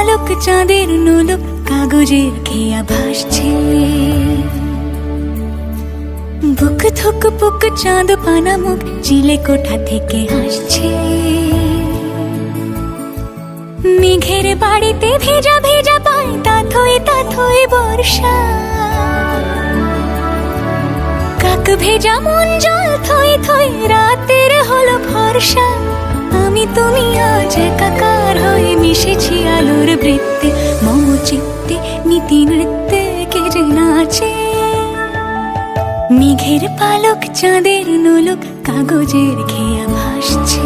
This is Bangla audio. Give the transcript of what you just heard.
পালক চাঁদের নোলক কাগজের খেয়া ভাসছে। বুক থুক পুক চাঁদ পানা মুখ চিলে কোঠা থেকে হাসছে। মেঘের বাড়িতে ভেজা ভেজা পায় তাথই বর্ষা। কাক ভেজা মন জল থই থই রাতের হলো ভরসা। আমি তুমি আজ একাকার হয়ে মিশেছি আলোর বৃত্তে। মম চিত্তে নীতি নৃত্যে কে যে নাচে। মেঘের পালক চাঁদের নোলক কাগজের খেয়া ভাসছে।